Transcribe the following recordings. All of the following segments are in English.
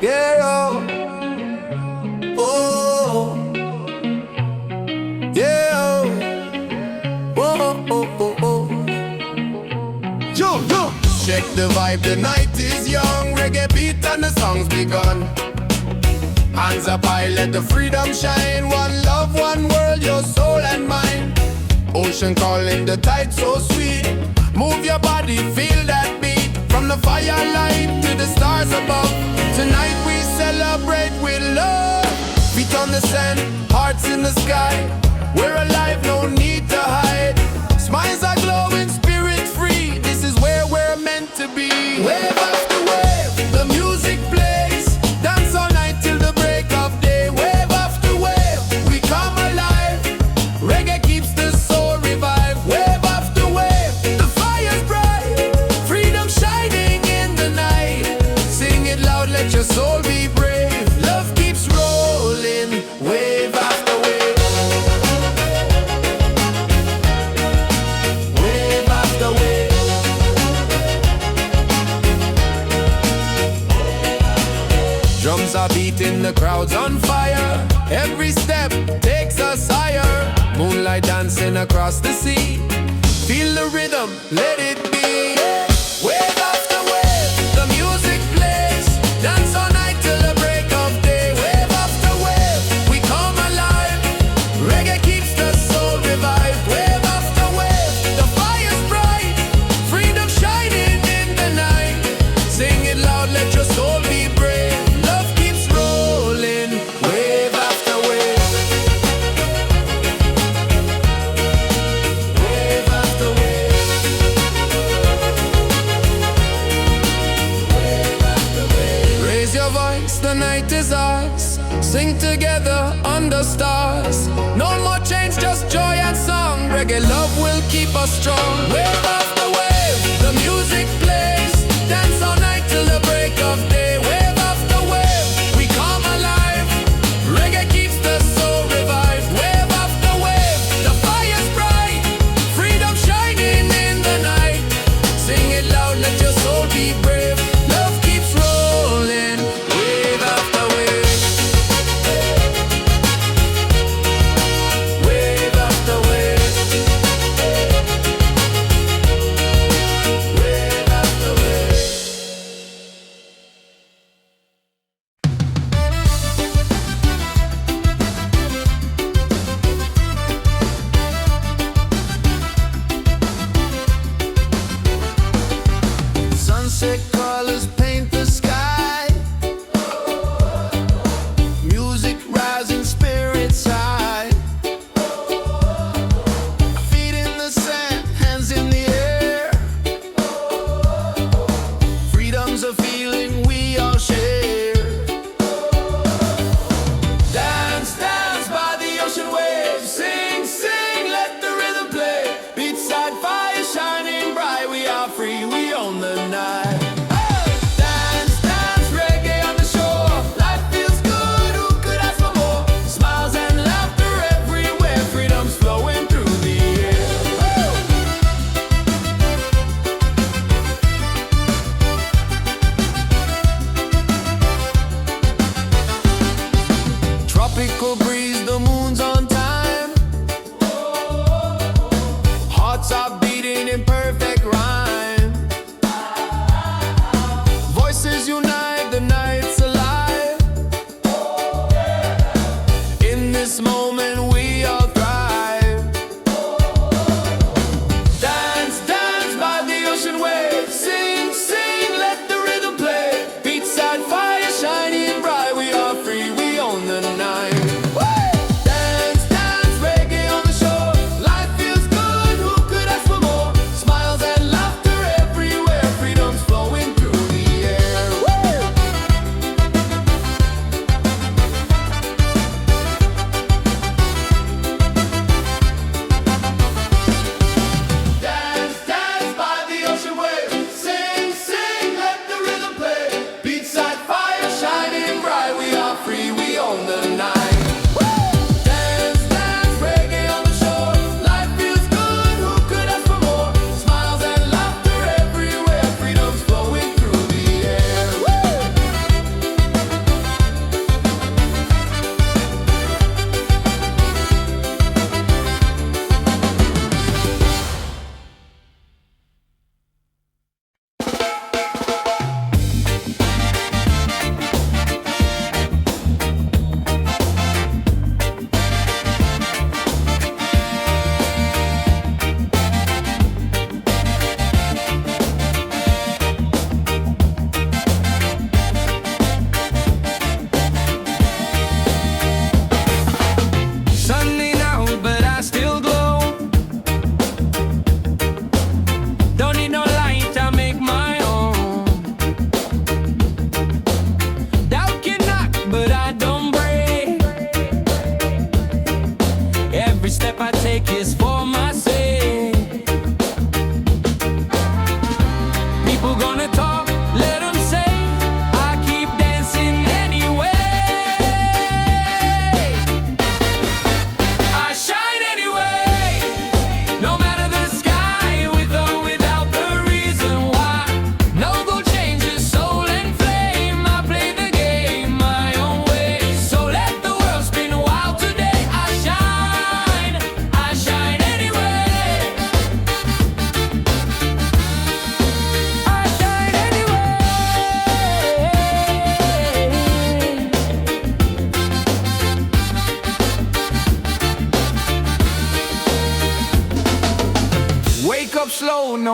Yeah, oh, oh, yeah, oh, oh, oh, oh. Yo, yo. Check the vibe, the night is young. Reggae beat and the song's begun. Hands up high, let the freedom shine. One love, one world, your soul and mine. Ocean calling, the tide so sweet. Move your body, feel that beat. From the firelight to the stars above. Tonight we celebrate with love. Feet on the sand, hearts in the sky. We're alive, no need to hide. Smiles are glowing, spirit free. This is where we're meant to be. Wave after wave, the music plays. Dance all night till the break of day. Wave after wave, we come alive. Reggae keeps the soul revived. Wave after wave, the fire's bright. Freedom shining in the night. Sing it loud, let your soul be brave. Love keeps rolling, wave after wave. Wave after wave. Drums are beating, the crowd's on fire. Every step takes us higher. Moonlight dancing across the sea. Feel the rhythm, let it be. Wave after wave, the music plays. Dance all night till the break of day. Wave after wave, we come alive. Reggae keeps the soul revived. Wave after wave, the fire's bright. Freedom shining in the night. Sing it loud, let your soul be brave. Love keeps rolling, wave after wave. Wave after wave. Wave after wave. Raise your voice, the night is ours. Sing together under stars. No more change, just joy and song. Reggae love will keep us strong. Wave after wave, the music plays. Dance all night till the break of day. Wave after wave, we come alive. Reggae keeps the soul revived. Wave after wave, the fire's bright. Freedom shining in the night. Sing it loud, let your soul be brave. Love keeps rolling, wave after wave. Wave after wave. Wave after wave. Sunset colors paint the sky. Music rising, spirits high. Feet in the sand, hands in the air. Freedom's a feeling we all share. Dance, dance by the ocean waves. Sing, sing, let the rhythm play. Beachside fire shining bright. We are free, we own the night.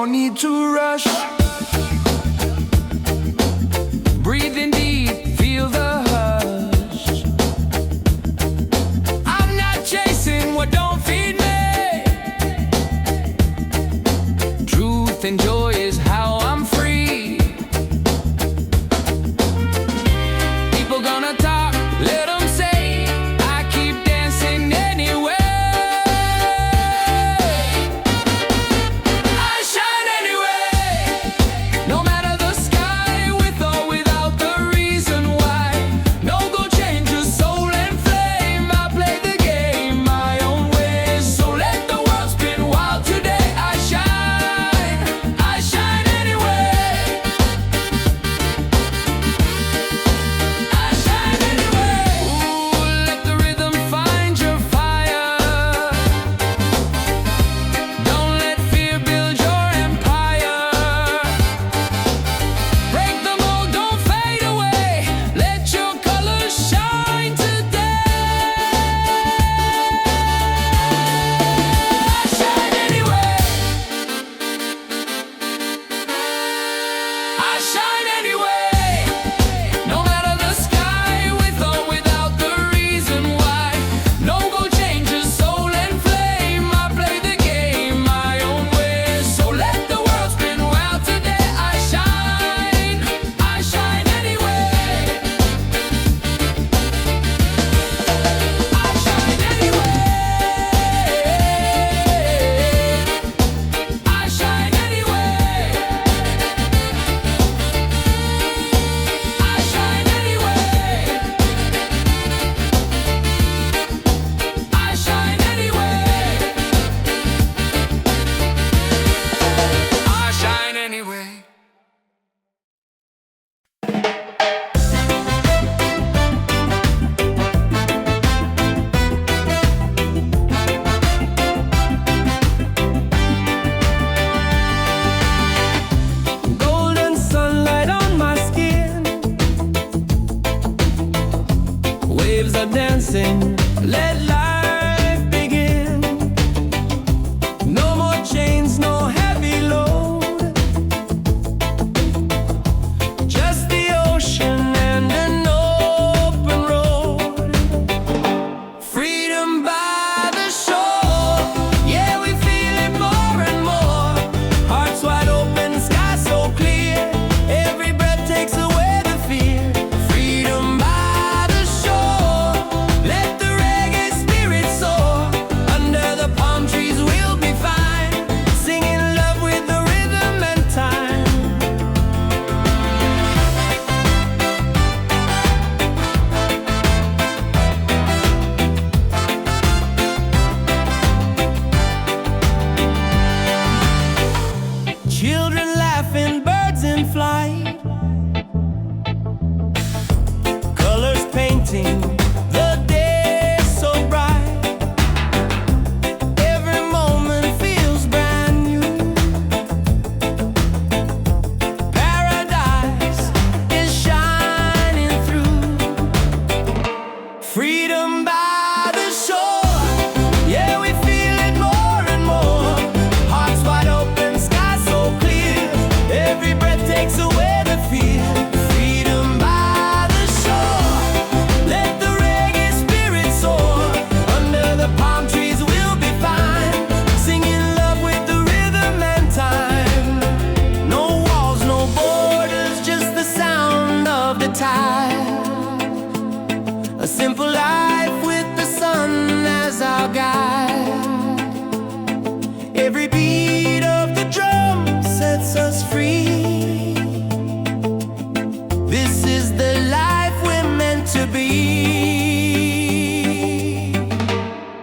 no need to rush. Breathing deep, feel the hush. I'm not chasing what don't feed me. Truth and joy is how I'm free. People gonna talk, let them say. I keep dancing anyway. I shine anyway. No matter the sky, with or without the reason why. No go change your soul and flame. I play the game my own way. So let the world spin wild today. I shine anyway. I shine anyway. Ooh, let the rhythm find your fire. Don't let fear build your empire. Break the mold, don't fade away. Let your colors shine today. I shine anyway. I shine anyway. No matter the sky, with or without the reason why. No go change your soul and flame. I play the game my own way. So let the world spin wild today. I shine anyway. I shine anyway. I shine anyway. I shine anyway. I shine anyway. I shine anyway. Golden sunlight on my skin. Waves are dancing. Let life begin. No more chains, no heavy load. Just the ocean and an open road. Freedom by the shore. Yeah, we feel it more and more. Hearts wide open, sky so clear. Every breath takes away the fear. Freedom by the shore. Let the reggae spirit soar. Under the palm trees we'll be fine. Singing love with the rhythm and time. Children laughing, birds in flight. Colors painting the day so bright. Every moment feels brand new. Paradise is shining through. Freedom by the shore. Yeah, we feel it more and more. Hearts wide open, sky so clear. Every breath takes away the fear. Freedom by the shore. Let the reggae spirit soar. Under the palm trees we'll be fine. Singing love with the rhythm and time. No walls, no borders, just the sound of the tide. A simple life with the sun as our guide. Every beat of the drum sets us free. This is the life we're meant to be.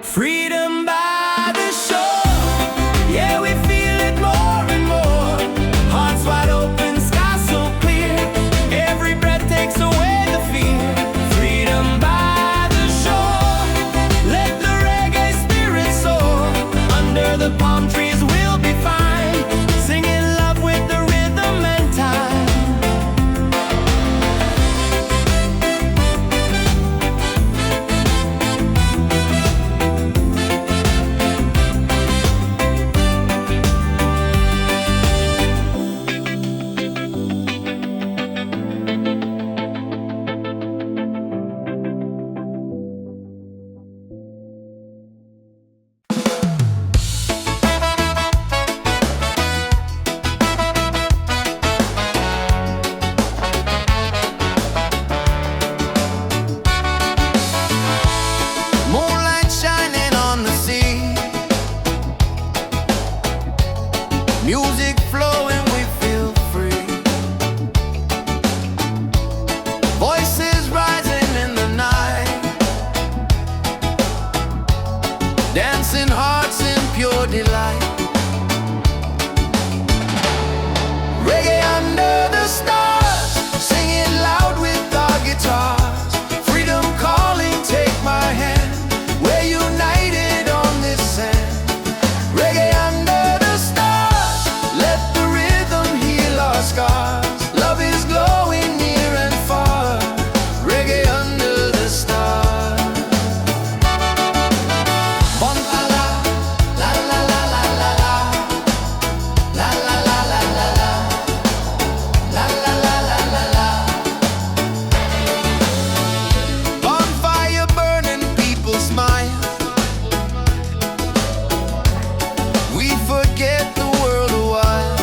Freedom by the shore. Yeah, we feel it more and more. Hearts wide open, sky so clear. Every breath takes away the fear. Freedom by the shore. Let the reggae spirit soar. Under the palm trees we'll be fine. Singing love with the rhythm music flowing, we feel free. Voices rising in the night, dancing hearts in pure delight. Reggae under the stars, singing loud with our guitars. Freedom calling, take my hand. We're united on this sand. Reggae under the stars, let the rhythm heal our scars. Love is glowing near and far. Reggae under the stars. Bon la la, la la la la la la, la la la la la la, la la la la la la. Bonfire burning, people smile. We forget the world a while.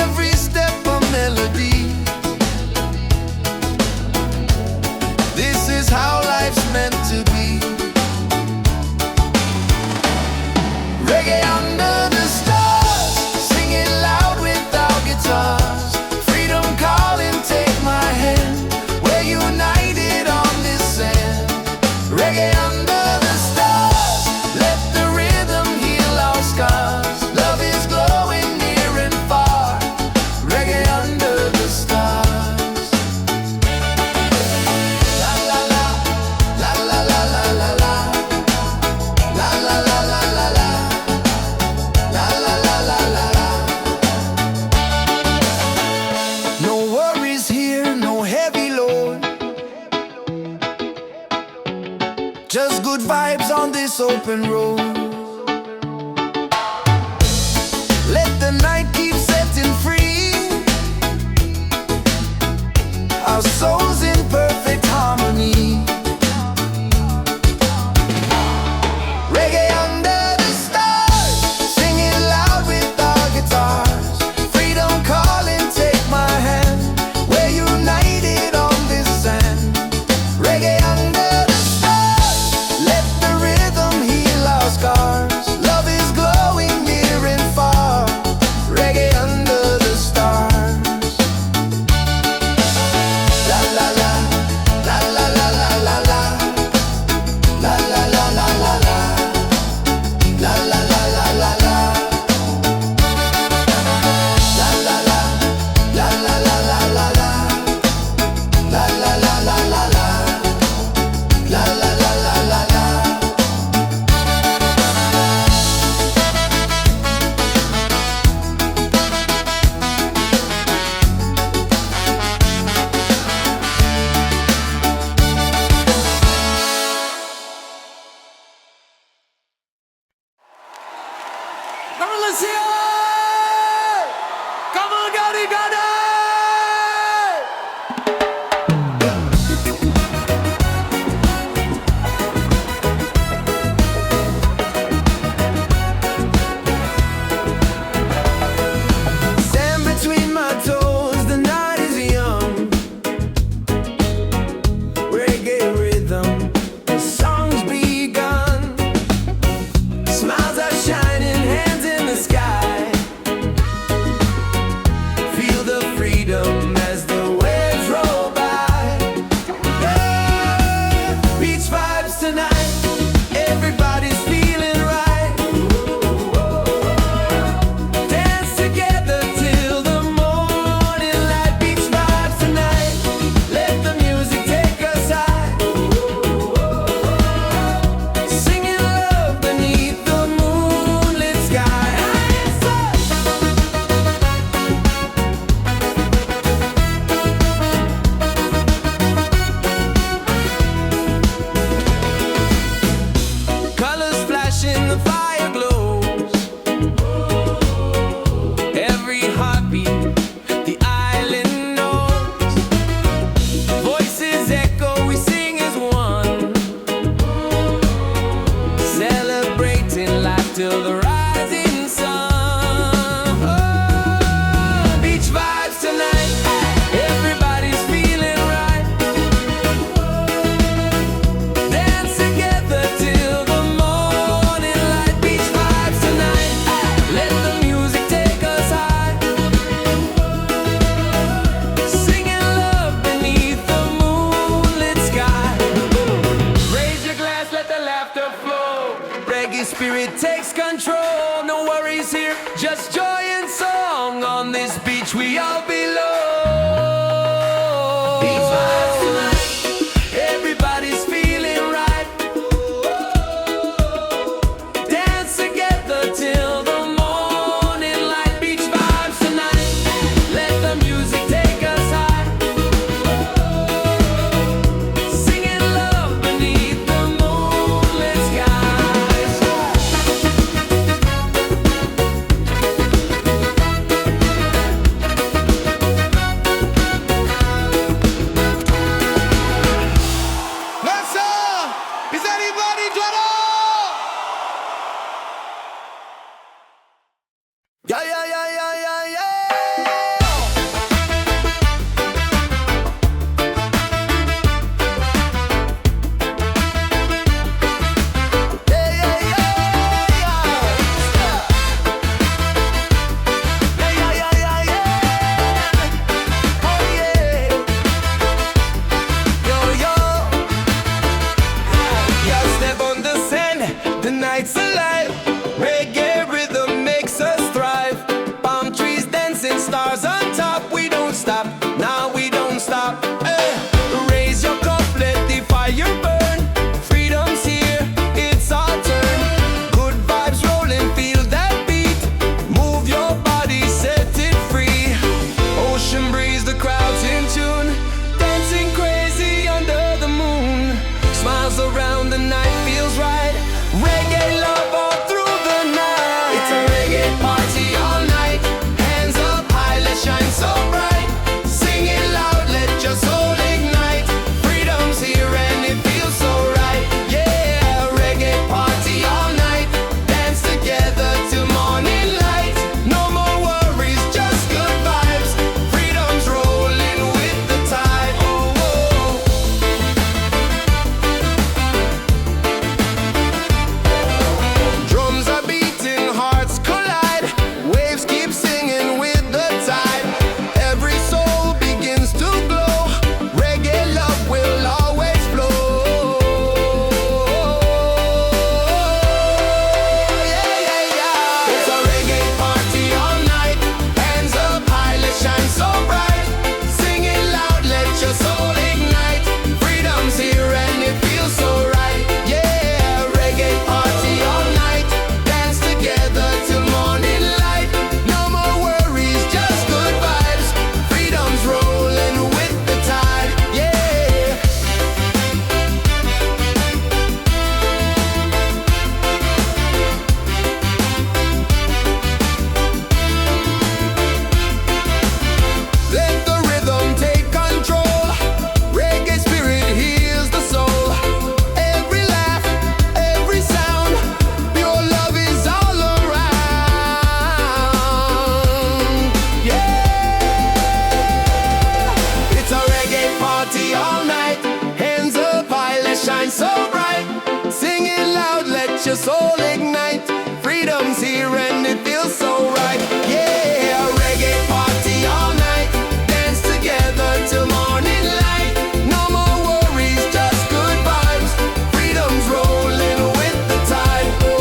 Every step a melody. This is how life's meant to be. Reggae under the stars, singing loud with our guitars. Freedom calling, take my hand. We're united on this sand. Reggae under the stars, let the rhythm heal our scars. Love is glowing near and far. Reggae under the stars. La la la, la la la la la la, la la la la la la, la la la la la la. No worries here, no heavy load. Just good vibes on this open road. Let the night keep setting free. Our souls in perfect harmony. Reggae under the stars, singing loud with our guitars. Freedom calling, take my hand. We're united on this sand. Reggae under the stars, let the rhythm heal our scars. Love is glowing near and far. Reggae under the stars. La la la, la la la la la la, la la la la la la, la la la la la la, la la la, la la la la la la, la la la la la la, la la la la la la. Come on, let's hear it! Come on, Gaudi, Gaudi! Sand between my toes, the night is young. Reggae rhythm, the song's begun. Smiles are shining, hands in the sky. just joy and song on this beach we all belong. Beach vibes tonight, everybody's feeling right. Dance together till the morning light. Beach vibes tonight, let the music take us high. Singing love beneath the moonlit skies. Let's is anybody done? Yeah, yeah, yeah, yeah, yeah, yeah. Yeah, yeah, yeah, yeah. Yeah, yeah, yeah, yeah, yeah. Oh, yeah. Yo, yo. Yeah, step on the sand, the night's alive. Reggae rhythm makes us thrive. Palm trees dancing, stars on top. We don't stop, now we don't stop. Raise your cup, let the fire burn. Freedom's here, it's our turn. Good vibes rolling, feel that beat. Move your body, set it free. Ocean breeze, the crowd's in tune. Dancing crazy under the moon. Smiles around, the night feels right. Reggae love all through the night. It's a reggae party all night. Hands up high, let's shine so bright. Sing it loud, let your soul ignite. Freedom's here and it feels so right. Yeah, reggae party all night. Dance together till morning light. No more worries, just good vibes. Freedom's rolling with the tide. Oh, oh. Drums are beating, hearts collide. Waves keep singing with the tide. Every soul begins to glow. Reggae love will always flow. Yeah, yeah, yeah. It's a reggae party all night. Hands up high, let's shine so bright. Sing it loud, let your soul ignite. Freedom's here and it feels so right. Yeah, reggae party all night. Dance together till morning light. No more worries, just good vibes. Freedom's rolling with the tide. Yeah. Let the rhythm take control. Reggae spirit heals the soul. Every laugh, every sound, pure love is all around. Yeah, it's a reggae party all night. Hands up high, let's shine so bright. Sing it loud, let your soul ignite. Freedom's here and it feels so right. Yeah, reggae party all night. Dance together till morning light. No more worries, just good vibes. Freedom's rolling with the tide. Oh.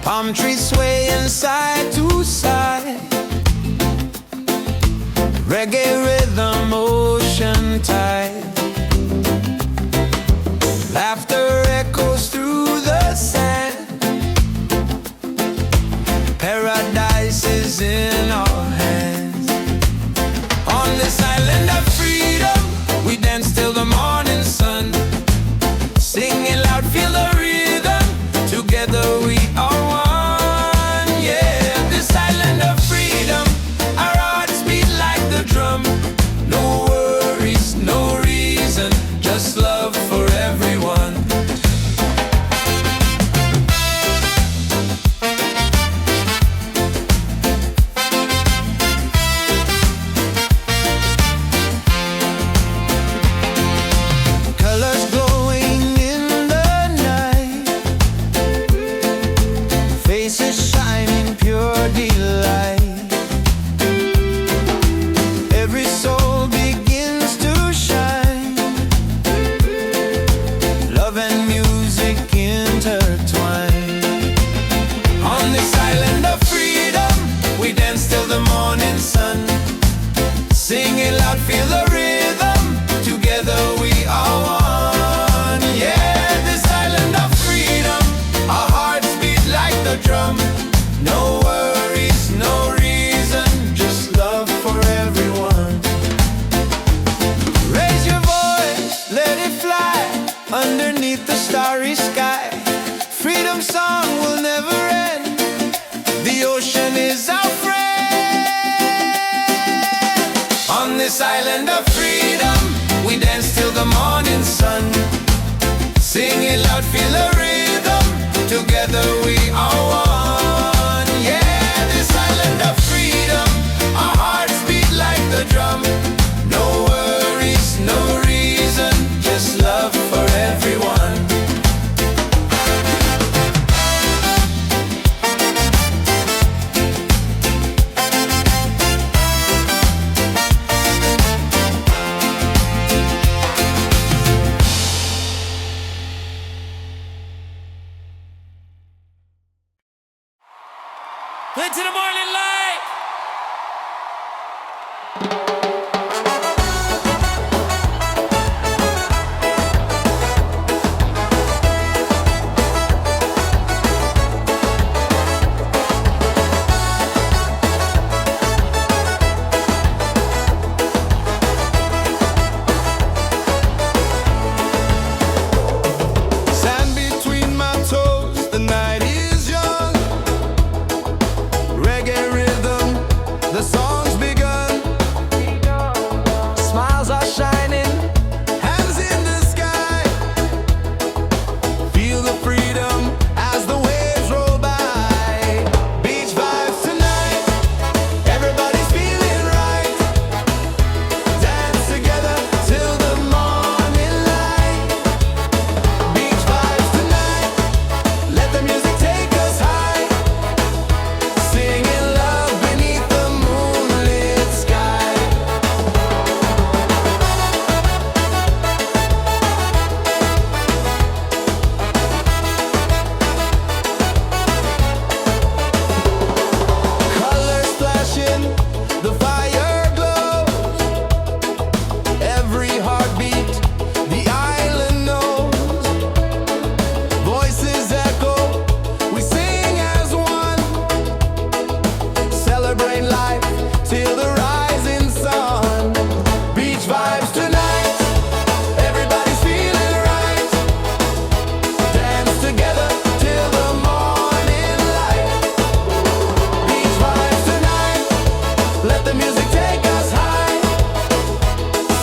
Palm trees swaying side to side. Reggae rhythm, ocean tide. Laughter echoes through the sand. Paradise is in our hands. On this island of freedom, we dance till the morning sun. Singing loud, feel the rhythm. Together we are one. Yeah, this island of freedom, our hearts beat like the drum. ocean is our friend. On this island of freedom, we dance till the morning sun. Sing it loud, feel the rhythm. Together we are one. Yeah, this island of freedom, our hearts beat like the drum. No worries, no reason, just love for everyone. Into the morning light. Sand between my toes, the night is young. Reggae rhythm, the song's begun. Smiles are shining, hands in the sky. Feel the freedom as the waves roll by. Beach vibes tonight, everybody's feeling right. Dance together till the morning light. Beach vibes tonight, let the music take us high. Singing love beneath the moonlit sky. Colors flashing, the fire glows. Every heartbeat, the island knows. Voices echo, we sing as one. Celebrate life till the rising sun. Beach vibes tonight, everybody's feeling right. Dance together till the morning light. Beach vibes tonight, let the music take us high.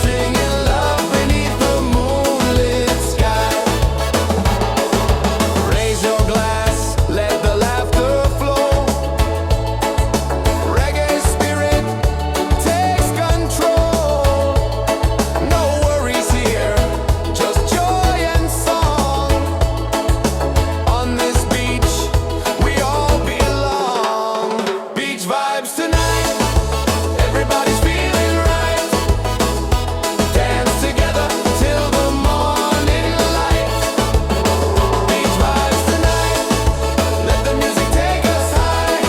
Singing love beneath the moonlit sky. Raise your glass, let the laughter flow. Reggae spirit takes control. No worries here, just joy and song. On this beach, we all belong. Beach vibes tonight, everybody's feeling right. Dance together till the morning light. Beach vibes tonight, let the music take us high.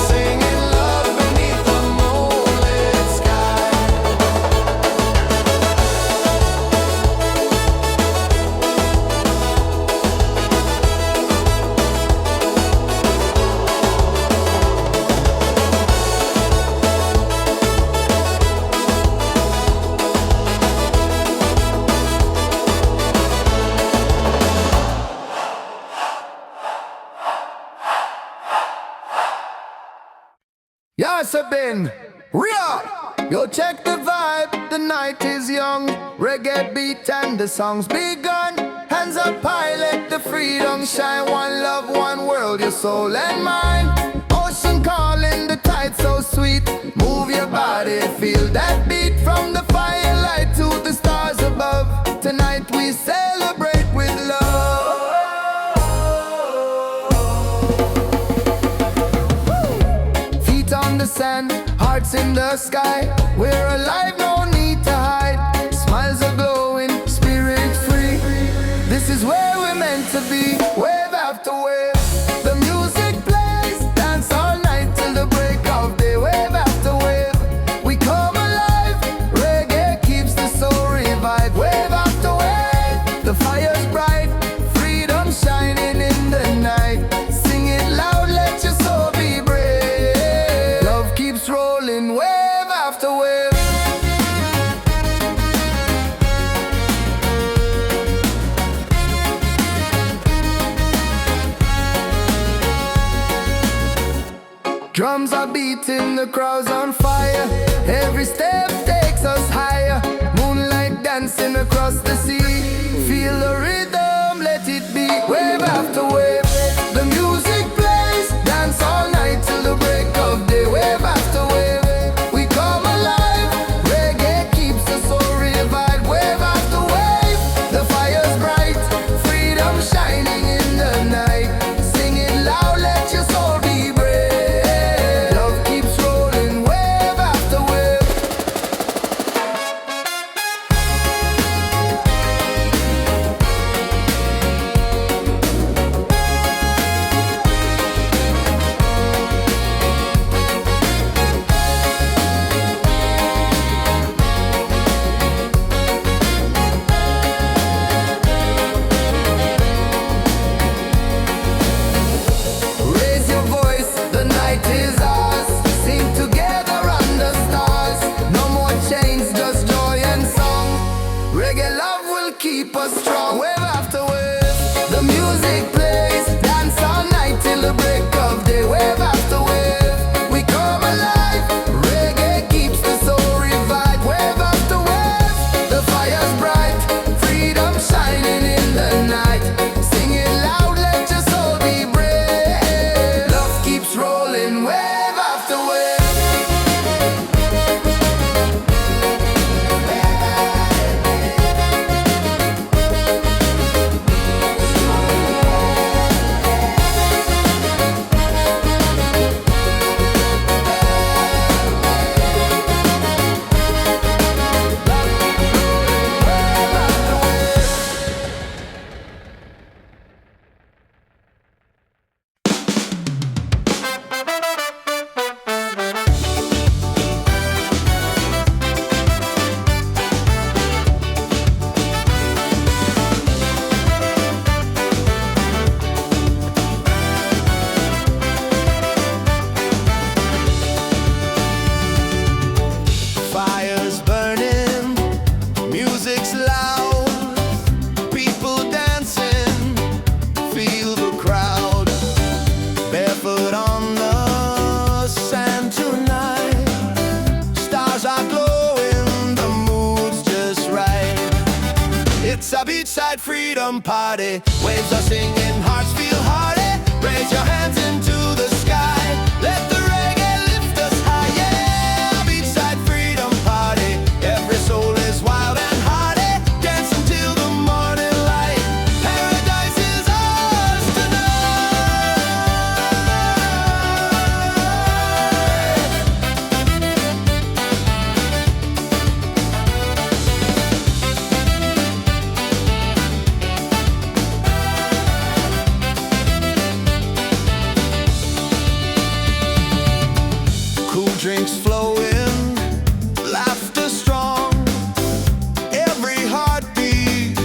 Singing love beneath the moonlit sky. Yes, I've been real. Yo, check the vibe. The night is young. Reggae beat and the song's begun. Hands up high, let the freedom shine. One love, one world, your soul and mind. Ocean calling, the tide so sweet. Move your body, feel that beat. From the firelight to the stars above. Tonight we celebrate with love. Feet on the sand, hearts in the sky. We're alive, no need to hide. Smiles are glowing, spirit free. This is where we're meant to be. Wave after wave, the music plays. Dance all night till the break of day. Wave after wave, we come alive. Reggae keeps the soul revived. Wave after wave, the fire's bright. Freedom shining in the night. Sing it loud, let your soul be brave. Love keeps rolling, wave after wave. Drums are beating, the crowd's on fire. Every step takes us higher. Moonlight dancing across the sea. Feel the rhythm, let it be. Wave after wave, the music plays. Dance all night till the break of day. Wave after wave, we come alive. Reggae keeps us so revived. Wave after wave, the fire's bright. Freedom shining in the night. Sing it loud, let your soul be brave. Love keeps rolling, wave after wave. Raise your voice, the night is ours. Sing together under stars. No more chains, just joy and song. Reggae love will keep us strong. Wave after wave, the music plays. Dance all night till the break of day. Wave after wave, we come alive. Reggae keeps the soul revived. Wave after wave, the fire's bright. Freedom shining in the night. Sing it loud, let your soul be brave. Love keeps rolling, wave after wave. Fire's burning, music's loud, people dancing, feel the crowd. Barefoot on the sand tonight, stars are glowing, the mood's just right. It's a beachside freedom party, waves are singing, hearts feel hearty. Raise your hands into the sky, let the reggae lift us high. Yeah, beachside freedom party, every soul is wild and hearty. Dance until the morning light, paradise is ours tonight. Cool drinks flowing, laughter strong. Every heartbeat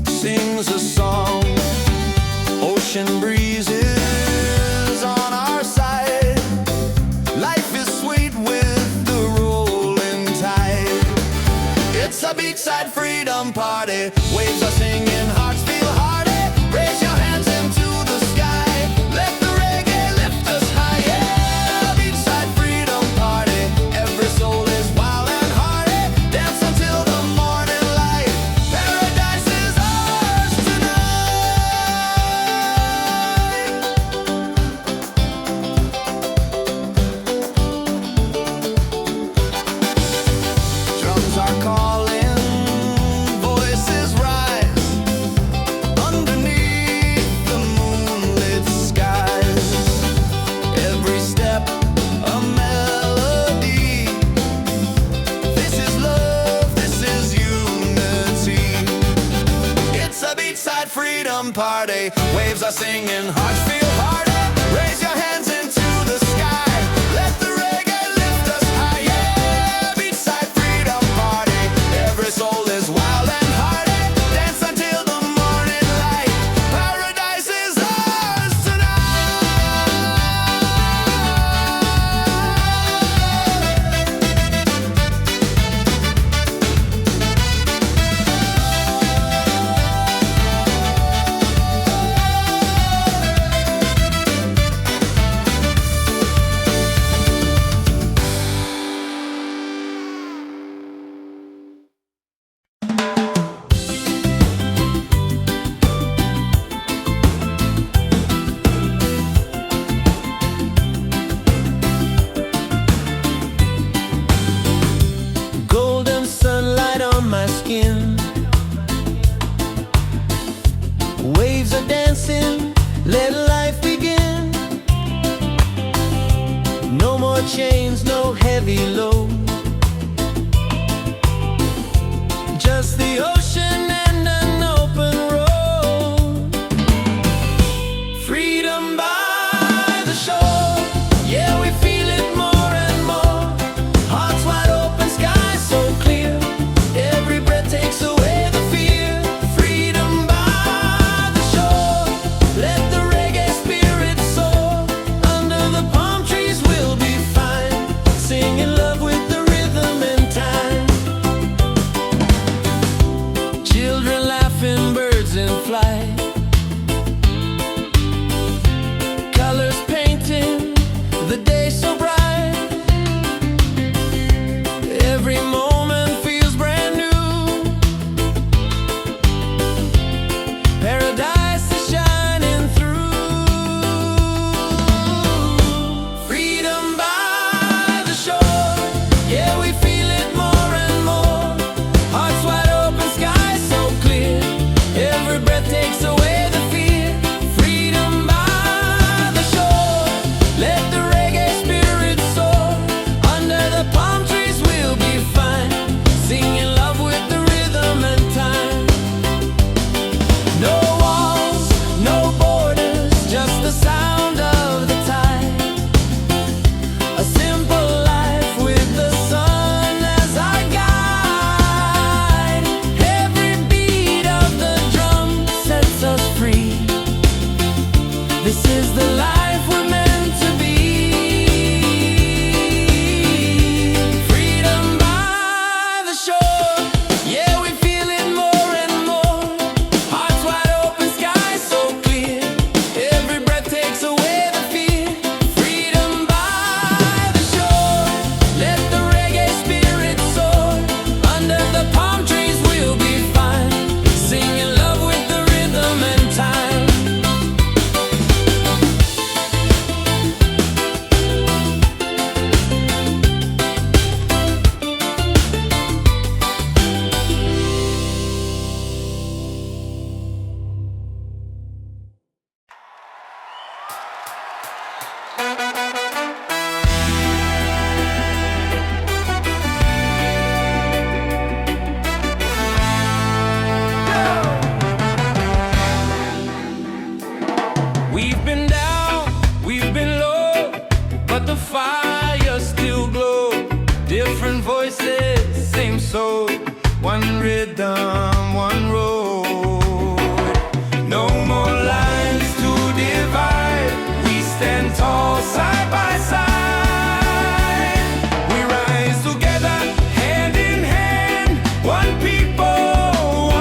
sings a song. Ocean breezes on our side. Life is sweet with the rolling tide. It's a beachside freedom party. Waves are singing, hearts feel hearty. Raise your hands into the sky. Let the reggae lift us high. Yeah, beachside freedom party. Every soul is wild and hearty. Dance until the morning light. Paradise is ours tonight. Drums are calling, voices rise underneath the moonlit skies. Every step a melody. This is love, this is unity. It's a beachside freedom party. Waves are singing, hearts feel hearty. Raise your hands into the sky. Let the reggae lift us high. Yeah, beachside freedom party. Every soul is wild and hearty. Dance until the morning light. Paradise is ours tonight. No more chains, no heavy load. Just the ocean and an open road. Freedom by the shore. Yeah, we feel it more and more. Hearts wide open, sky so clear. Every breath takes away the fear. Freedom by the shore. Let the reggae spirit soar. Under the palm trees we'll be fine, singing love with the rhythm and time. Children laughing, birds in flight, colors painting the day so bright. Every moment feels brand new. Paradise is shining through. Freedom by the shore. Yeah, we feel it more and more. Hearts wide open, sky so clear. Every breath takes away the fear. Freedom by the shore. Let the reggae spirit soar. Under the palm trees we'll be fine, singing love with the rhythm and time. No walls, no borders, just the sound of the tide. A simple life with the sun as our guide. Every beat of the drum sets us free. This is the life we're meant to be. Freedom by the shore. Yeah, we feel it more and more. Hearts wide open, sky so clear. Every breath takes away the fear. Freedom by the shore. Let the reggae spirit soar. Under the palm trees we'll be fine, singing love with the rhythm and time. We've been down, we've been low, but the fire still glows. Different voices, same soul. One rhythm, one road. No more lines to divide. We stand tall side by side. We rise together, hand in hand. One people,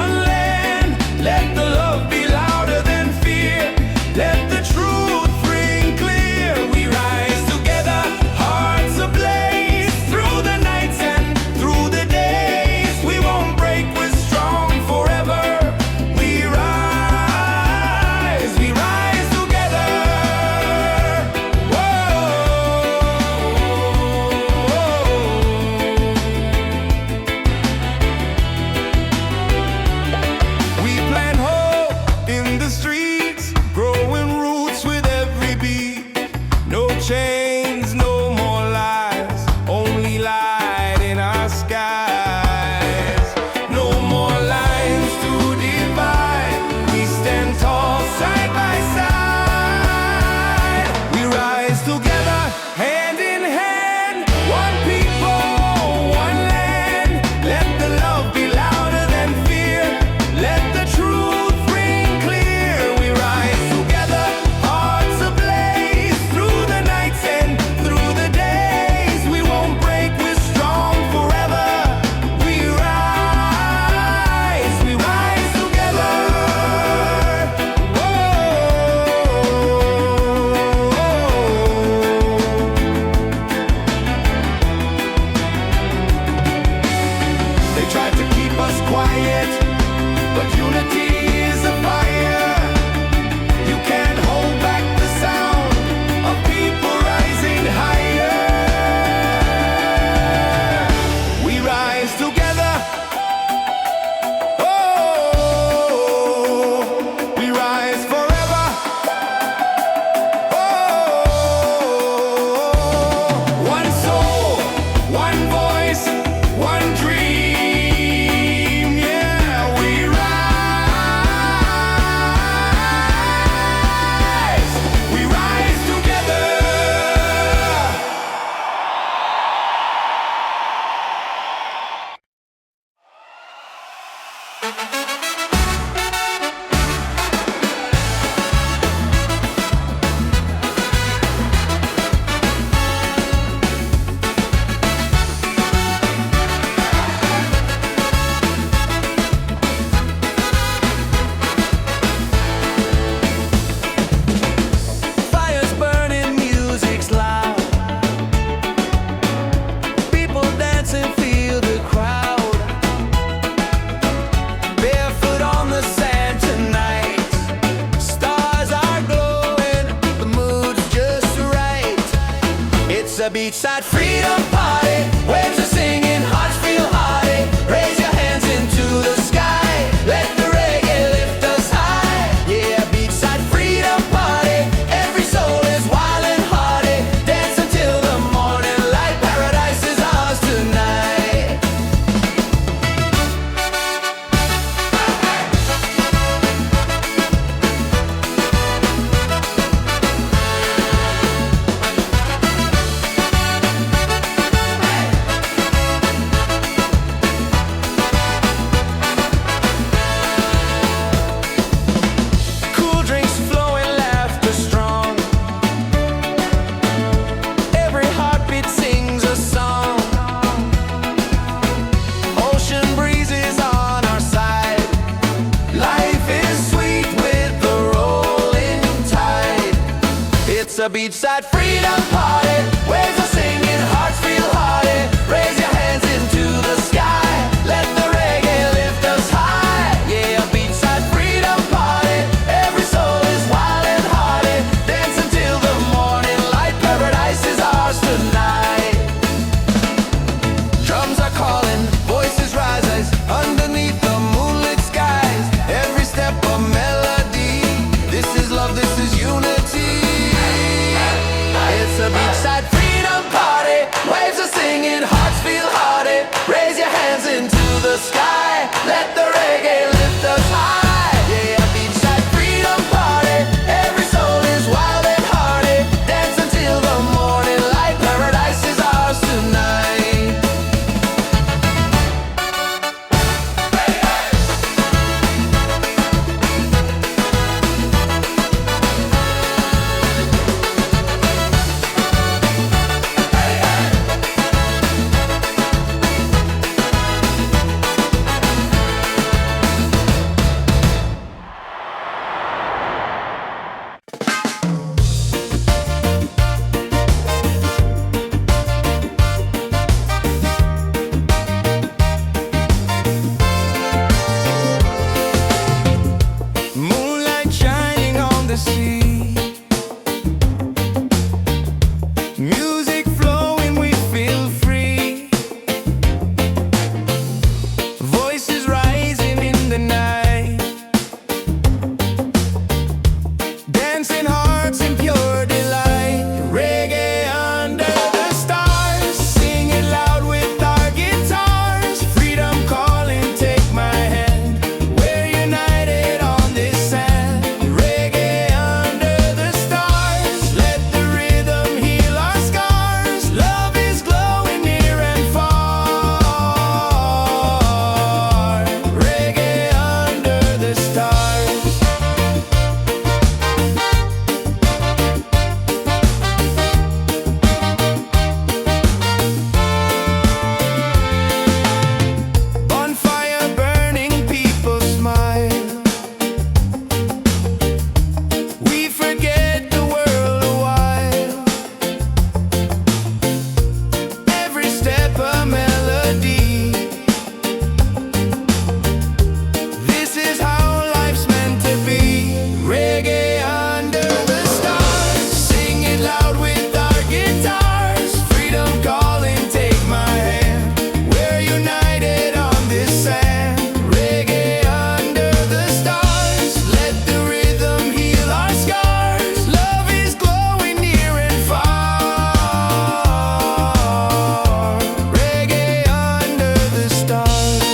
one land. Let the love be louder than fear. Let the truth ring clear. We rise together, hearts ablaze. Through the nights and through the days, we won't break, we're strong a beachside freedom party. Waves are singing, hearts feel hearty. Raise your hands into the sky. Let the reggae lift us high. Yeah, beachside freedom party. Every soul is wild and hearty. Dance until the morning light. Paradise is ours tonight. Cool drinks flowing, laughter strong. Every heartbeat sings a song. Ocean breezes on our side. Life is sweet with the rolling tide. It's a beachside freedom party. Waves are singing, hearts feel hearty. Raise your hands into the sky. Let the reggae lift us high. Yeah, a beachside freedom party. Every soul is wild and hearty. Dance until the morning light. Paradise is ours tonight. Drums are calling, voices rise underneath the moonlit skies. Every step a melody. This is love, this is unity. It's a beachside freedom party. Waves are singing, hearts feel hearty. Raise your hands into the sky. Let the reggae lift us high. Yeah, a beachside freedom party. Every soul is wild and hearty. Dance until the morning light. Paradise is ours tonight. Moonlight shining on the sea. Music flowing, we feel free. Voices rising in the night. Dancing hearts in pure delight. Reggae under the stars. Sing it loud with our guitars. Freedom calling, take my hand. We're united on this sand. Reggae under the stars. Let the rhythm heal our scars. Love is glowing near and far. Reggae under the stars. Bonfire burning, people smile. We forget the world a while. Every step a melody. This is how life's meant to be. Reggae under the stars. Sing it loud with our guitars. Freedom calling, take my hand. We're united on this sand. Reggae under the stars. Let the rhythm heal our scars. Love is glowing near and far. Reggae under the stars.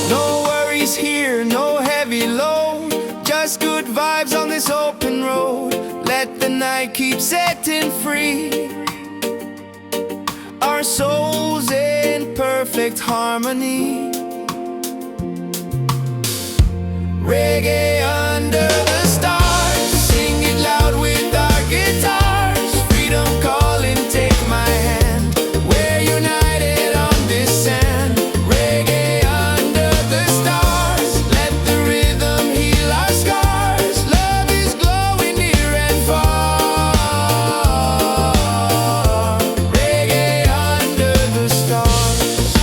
No worries here, no heavy load. Just good vibes on this open road. Let the night keep setting free. Our souls in perfect harmony. Reggae under the stars. Sing it loud with our guitars. Freedom calling, take my hand. We're united on this sand. Reggae under the stars. Let the rhythm heal our scars. Love is glowing near and far. Reggae under the stars.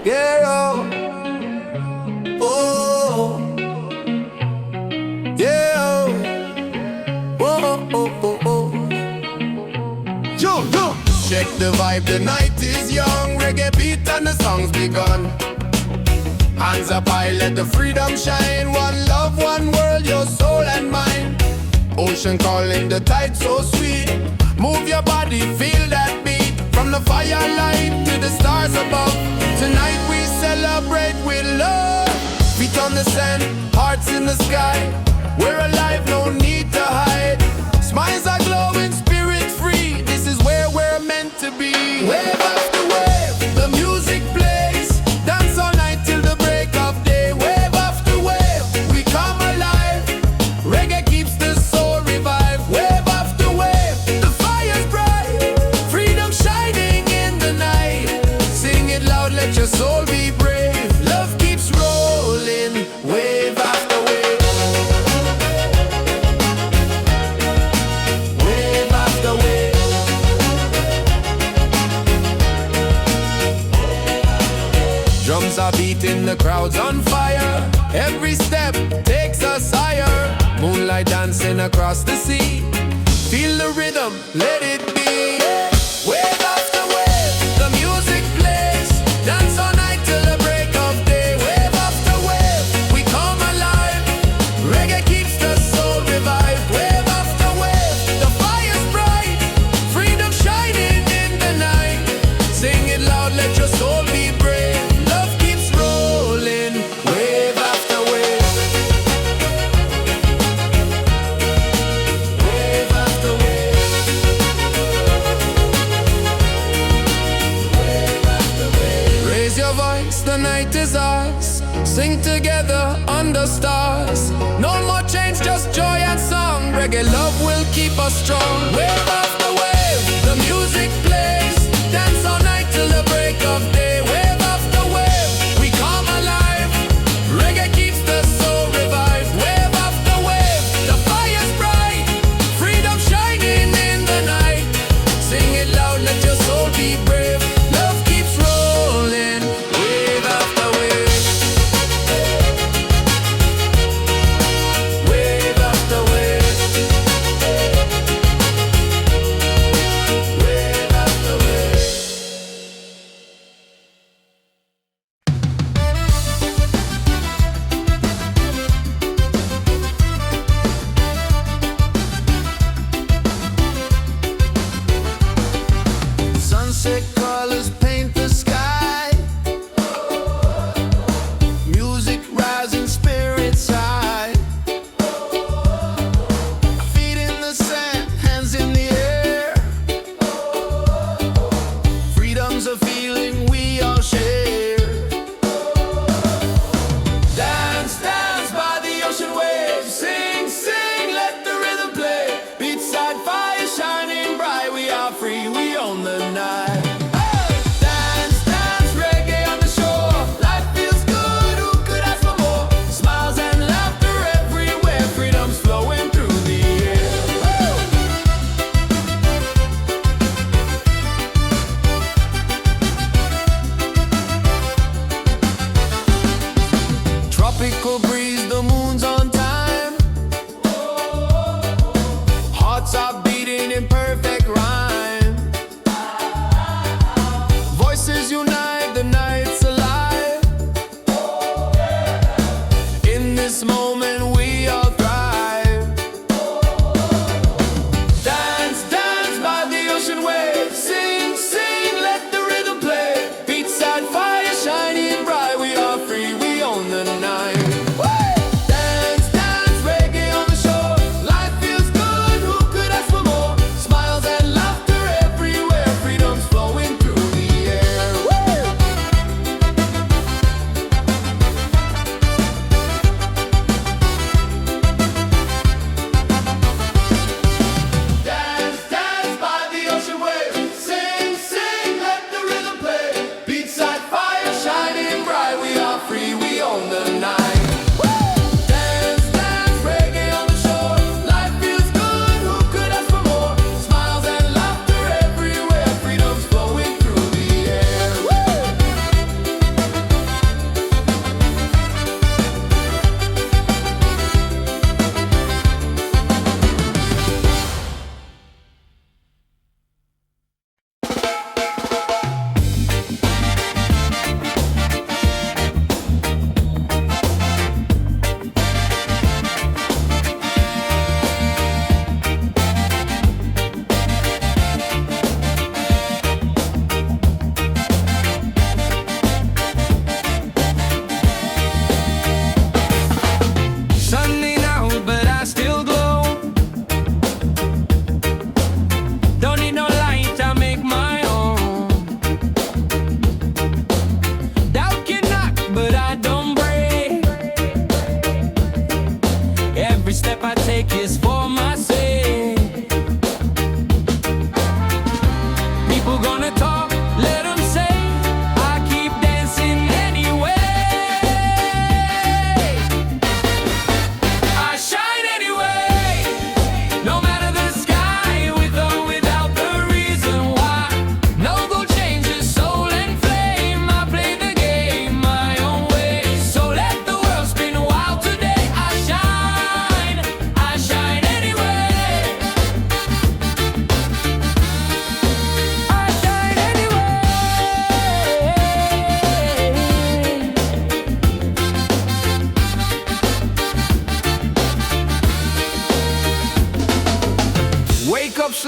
Yeah, oh, oh, yeah, oh, oh, oh, oh, oh. Yo, yo. Check the vibe, the night is young. Reggae beat and the song's begun. Hands up high, let the freedom shine. One love, one world, your soul and mine. Ocean calling, the tide so sweet. Move your body, feel that beat. From the firelight to the stars above. Tonight we celebrate with love. Feet on the sand, hearts in the sky. We're alive, no need to hide. Smiles are glowing, spirit free. This is where we're meant to be. Wave after wave, the music plays. Dance all night till the break of day. Wave after wave, we come alive. Reggae keeps the soul revived. Wave after wave, the fire's bright. Freedom shining in the night. Sing it loud, let your soul be brave. Love keeps rolling, wave after wave. Wave after wave. Drums are beating, the crowd's on fire. Every step takes us higher. Moonlight dancing across the sea. Feel the rhythm, let it be. Wave after wave, the music plays. Dance all night till the break of day. Wave after wave, we come alive. Reggae keeps the soul revived. Wave after wave, the fire's bright. Freedom shining in the night. Sing it loud, let your soul be brave. Love keeps rolling, wave after wave. Wave after wave. Wave after wave. Raise your voice, the night is ours. Sing together under stars. No more change, just joy and song. Reggae love will keep us strong. Wave after wave, the music plays. Dance all night till the break of day. Wave after wave, we come alive. Reggae keeps the soul revived. Wave after wave, the fire's bright. Freedom shining in the night. Sing it loud, let your soul be brave. Love keeps rolling, wave after wave. Wave after wave. Wave after wave. Sunset colors paint the sky. Music rising, spirits high. Feet in the sand, hands in the air. Freedom's a feeling we all share. Dance, dance by the ocean waves. Sing, sing, let the rhythm play. Beachside fire shining bright. We are free, we own the night. Hey! Dance, dance, reggae on the shore. Life feels good, who could ask for more? Smiles and laughter everywhere. Freedom's flowing through the air. Woo!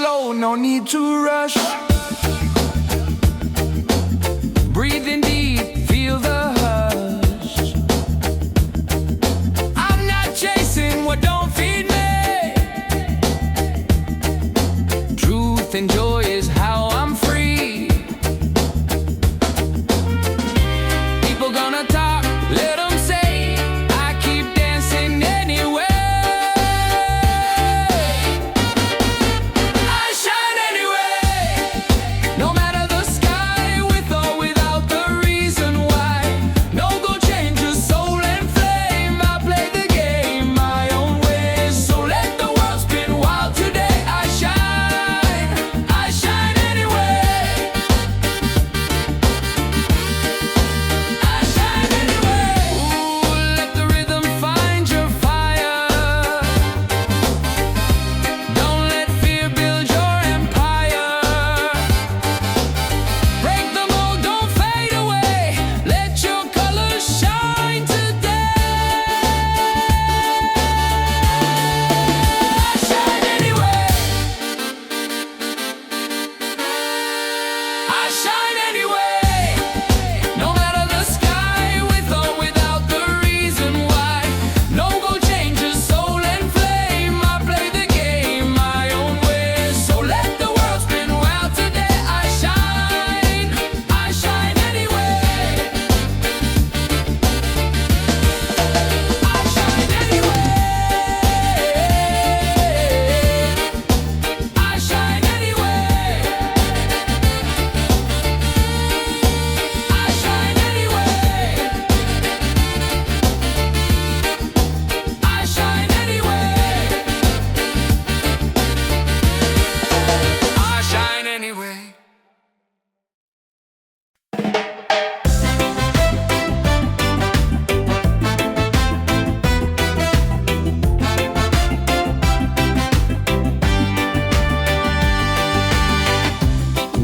slow, no need to rush. Breathing deep, feel the hush. I'm not chasing what don't feed me. Truth and joy is how I'm free. People gonna talk, let them say. I keep dancing anyway. I shine anyway. No matter the sky, with or without the reason why. No go change your soul and flame. I play the game my own way. So let the world spin wild today. I shine anyway. I shine anyway. Ooh, let the rhythm find your fire. Don't let fear build your empire. Break the mold, don't fade away. Let your colors shine today. I shine anyway. I shine anyway. No matter the sky, with or without the reason why. No go change your soul and flame. I play the game my own way. So let the world spin wild today. I shine anyway. I shine anyway. I shine anyway. I shine anyway. I shine anyway. I shine anyway.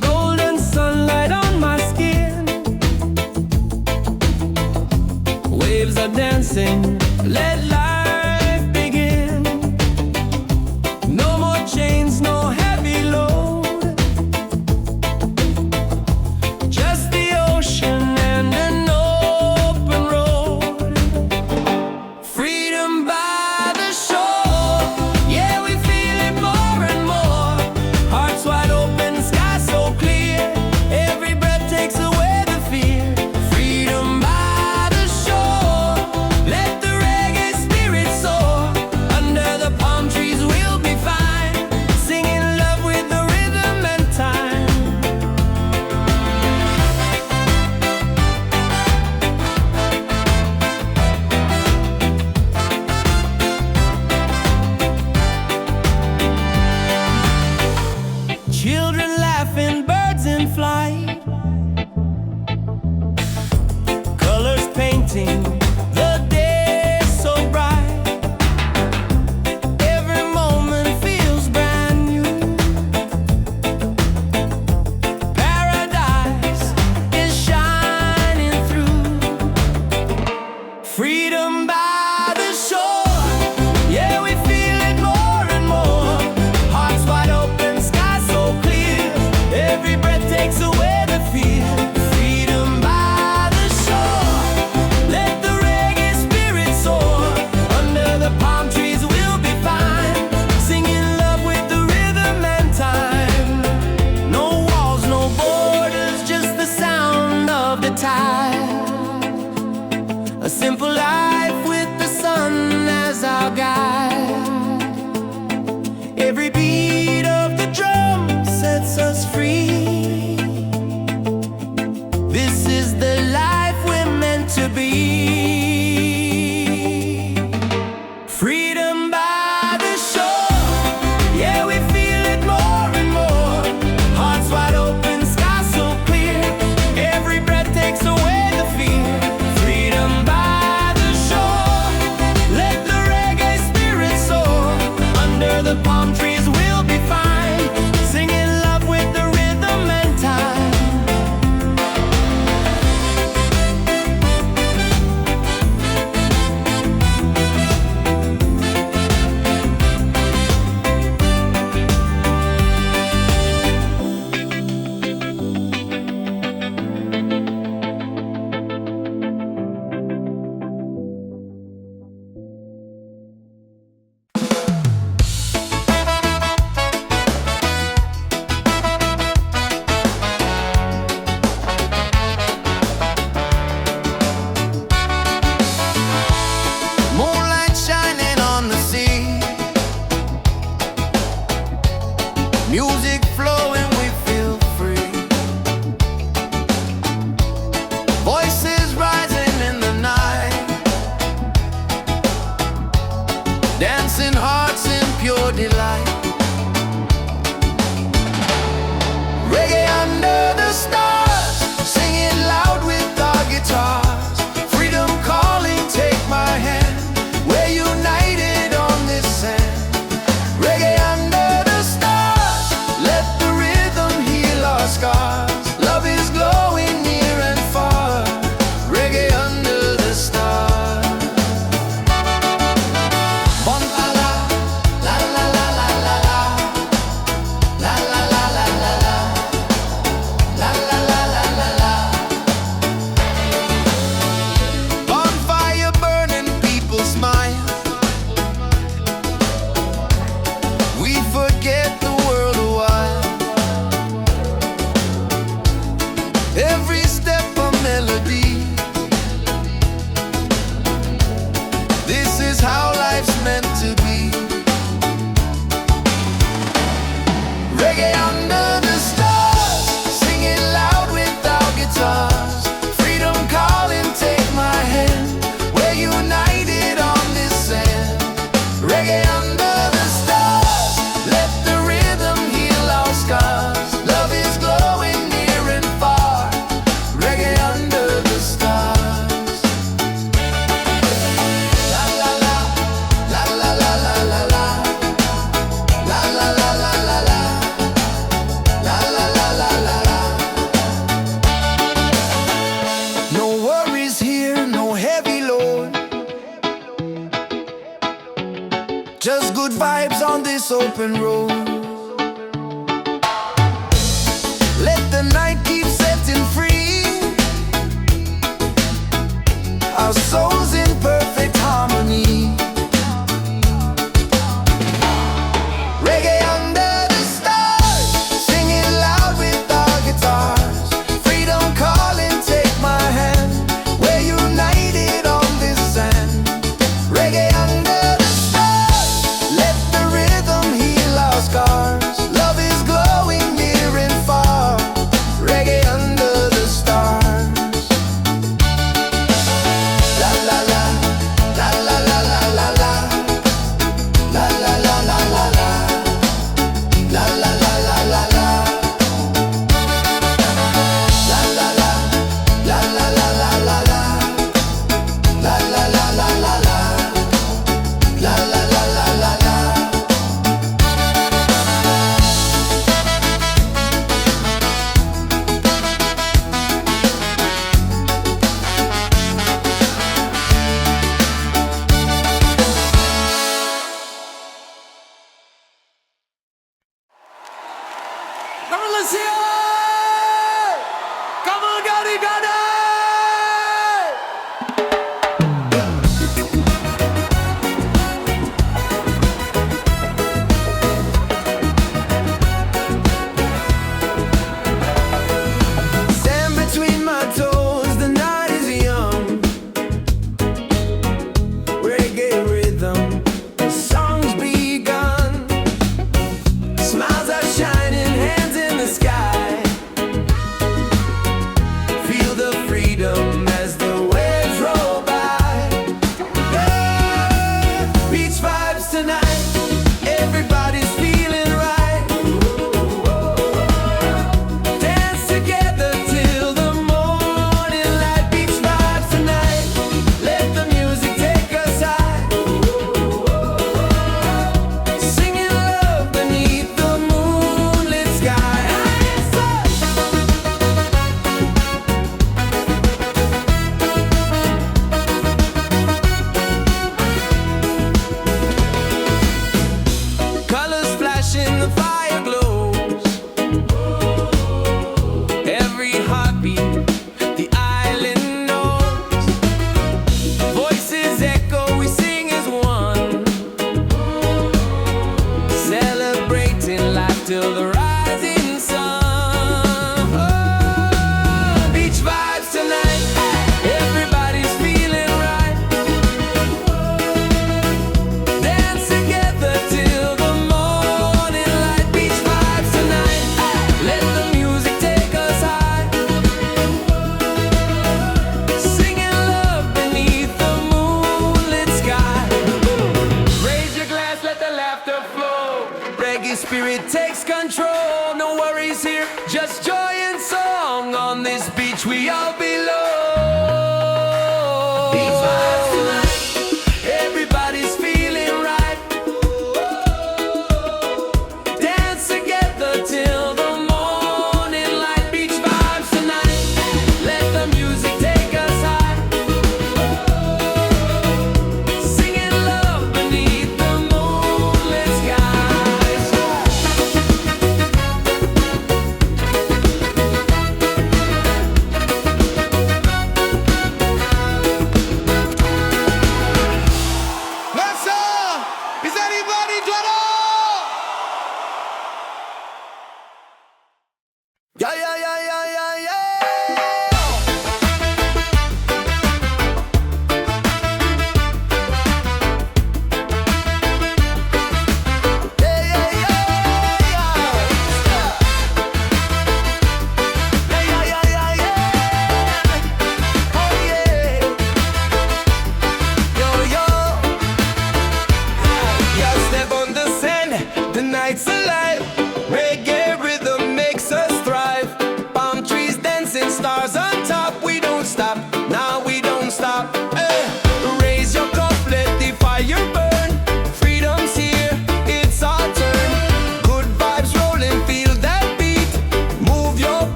Golden sunlight on my skin. Waves are dancing. Let life begin. No more chains, no heavy load. Just the ocean and an open road. Freedom by the shore. Yeah, we feel it more and more. Hearts wide open, sky so clear. Every breath takes away the fear. Freedom by the shore. Let the reggae spirit soar. Under the palm trees we'll be fine. Singing love with the rhythm and time. Children laughing, birds in flight. Colors painting the day so bright. Every moment feels brand new. Paradise is shining through. Freedom by the shore. Yeah, we feel it more and more. Hearts wide open, sky so clear. Every breath takes away the fear. Freedom by the shore. Let the reggae spirit soar. Under the palm trees we'll be fine. Singing love with the rhythm and time. No walls, no borders, just the sound of the tide. A simple life with the sun as our guide. Every beat of the drum sets us free. This is the life we're meant to be. Freedom by the shore. Yeah, we feel it more and more. Hearts wide open, sky so clear. Every breath takes away the fear. Freedom by the shore. Let the reggae spirit soar. Under the palm trees we'll be fine. Singing love with the rhythm and time. good vibes on this open road. Let the night keep setting free, our souls in perfect harmony. Reggae under the stars, singing loud with our guitars. Freedom calling, take my hand, we're united on this sand. Reggae under the stars, let the rhythm heal our scars.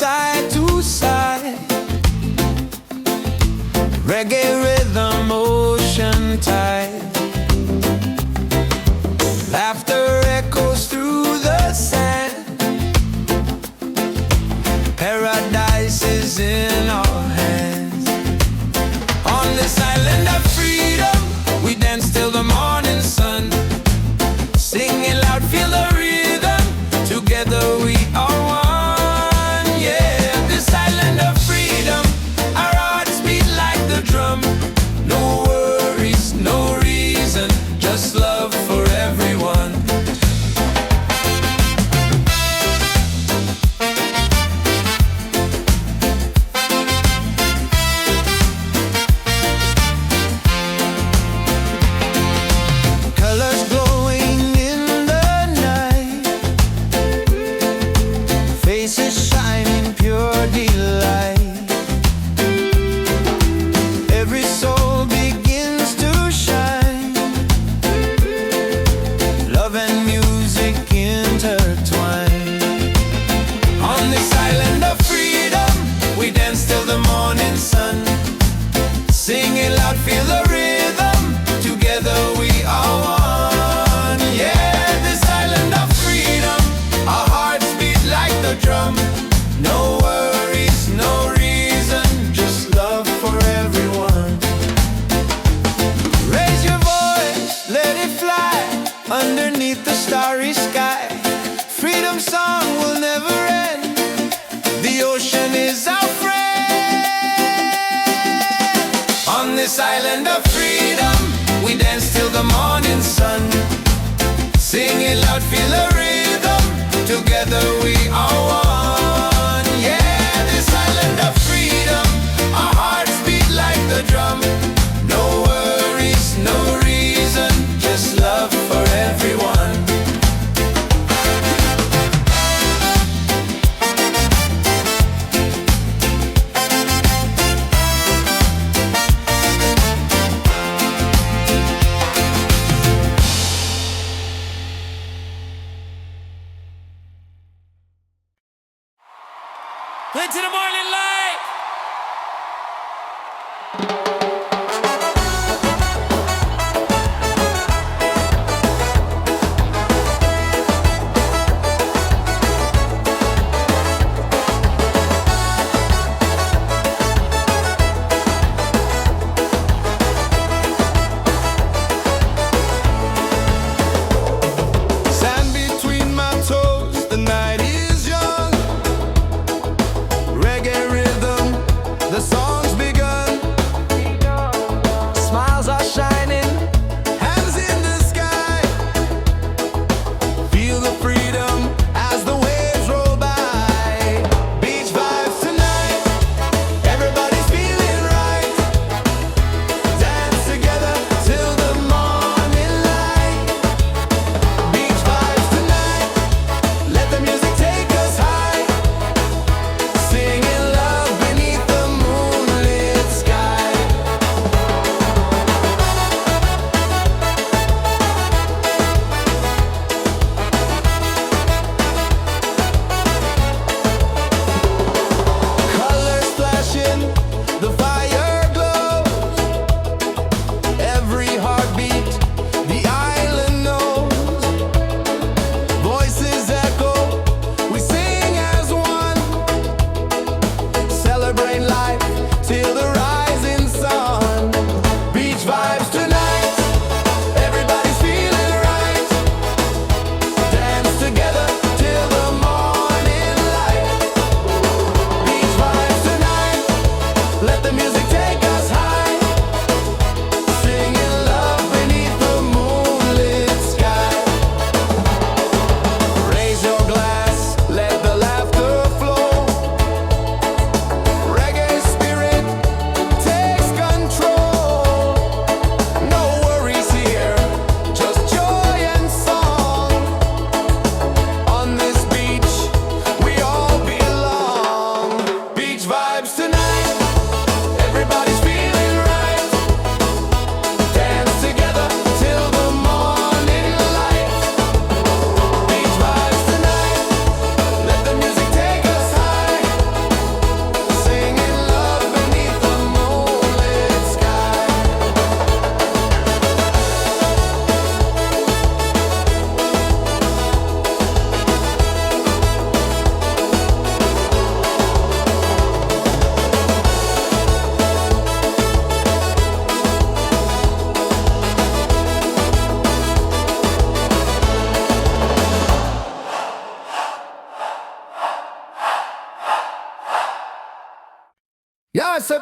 side to side. Reggae rhythm, ocean tide. Laughter echoes through the sand. Paradise is in our hands. On this island of freedom, we dance till the morning sun. Singing loud, feel the rhythm. Together we are one. Yeah, this island of freedom, our hearts beat like the drum. No worries, no reason, just love for everyone. Colors glowing in the night, faces shining pure delight. Every soul begins to shine. Love and music intertwine. On this island of freedom, we dance till the morning sun. Singing loud, feel the rhythm. Together we are one. Yeah, this island of freedom, our hearts beat like the drum. No worries, no reason, just love for everyone. Raise your voice, let it fly underneath the starry sky. Freedom song will never end. The ocean is our friend. On this island of freedom, we dance till the morning sun. Singing loud, feel the rhythm. Together we are one. Yeah, this island of freedom, our hearts beat like the drum. No worries, no reason, just love for everyone.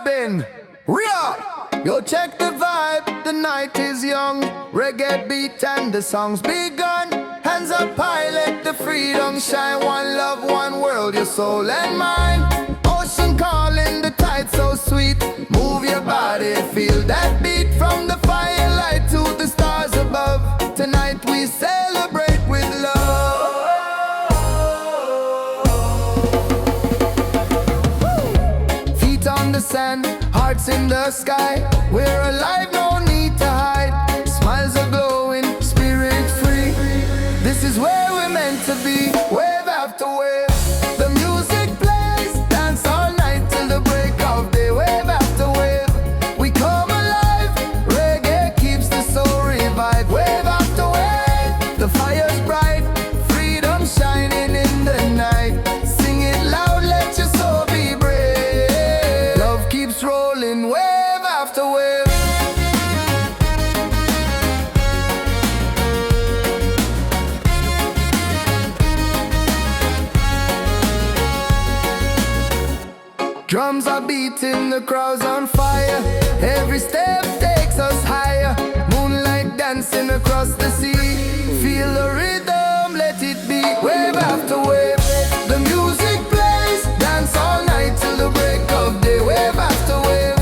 been? Ria! Yo, check the vibe, the night is young. Reggae beat and the song's begun. Hands up high, let the freedom shine. One love, one world, your soul and mind. Ocean calling, the tide so sweet. Move your body, feel that beat. From the firelight to the stars above. Tonight we celebrate with love. Feet on the sand, hearts in the sky. We're alive, no need to hide. Smiles are glowing, spirit free. This is where we're meant to be. Wave after wave, the music plays. Dance all night till the break of day. Wave after wave, we come alive. Reggae keeps the soul revived. Wave after wave, the fire's bright. Freedom shining in the night. Sing it loud, let your soul be brave. Love keeps rolling, wave after wave. Drums are beating, the crowd's on fire. Every step takes us higher. Moonlight dancing across the sea. Feel the rhythm, let it be. Wave after wave, the music plays. Dance all night till the break of day. Wave after wave,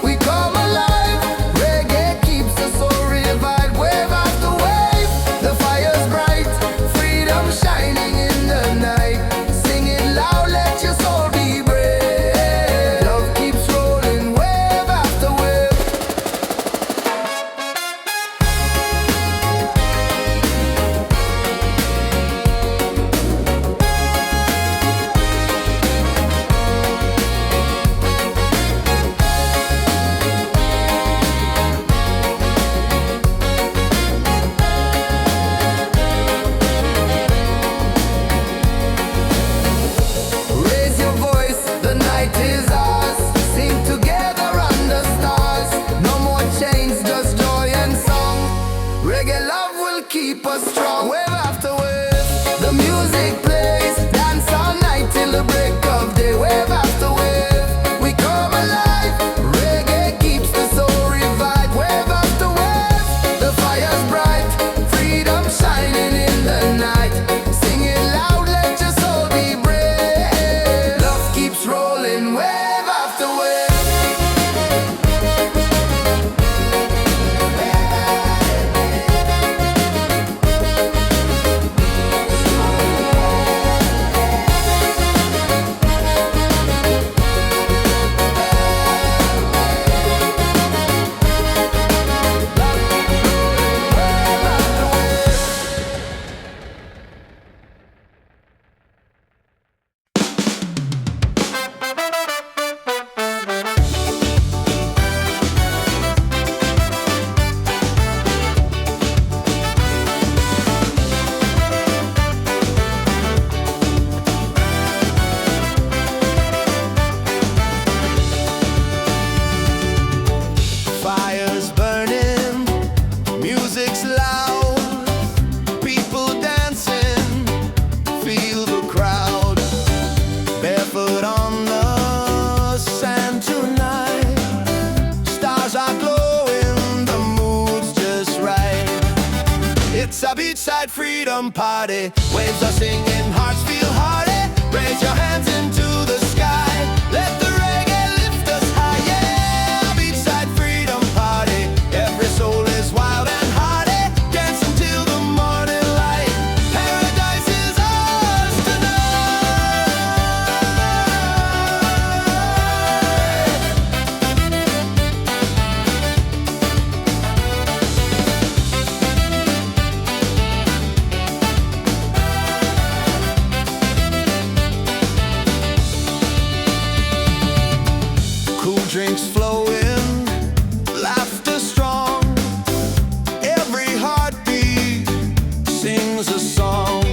we come alive. Reggae keeps the soul revived. Wave after wave, the fire's bright. Freedom shining in the night. Sing it loud, let your soul be brave. Love keeps rolling, wave after wave. Raise your voice, the night is ours. Sing together under stars. No more chains, just joy and song. Reggae love will keep us strong. Wave after wave, the music plays. Dance all night till the break of day. Wave after wave, we come alive. Reggae keeps the soul revived. Wave after wave, the fire's bright. Freedom shining in the night. Sing it loud, let your soul be brave. Love keeps rolling, wave after wave. Fire's burning, music's loud, people dancing, feel the crowd. Barefoot on the sand tonight, stars are glowing, the mood's just right. It's a beachside freedom party, waves are singing, hearts feel hearty. Raise your hands into the sky, let the reggae lift us high. Yeah, beachside freedom party, every soul is wild and hearty. Dance until the morning light, paradise is ours tonight. Cool drinks flowing, laughter strong. Every heartbeat sings a song.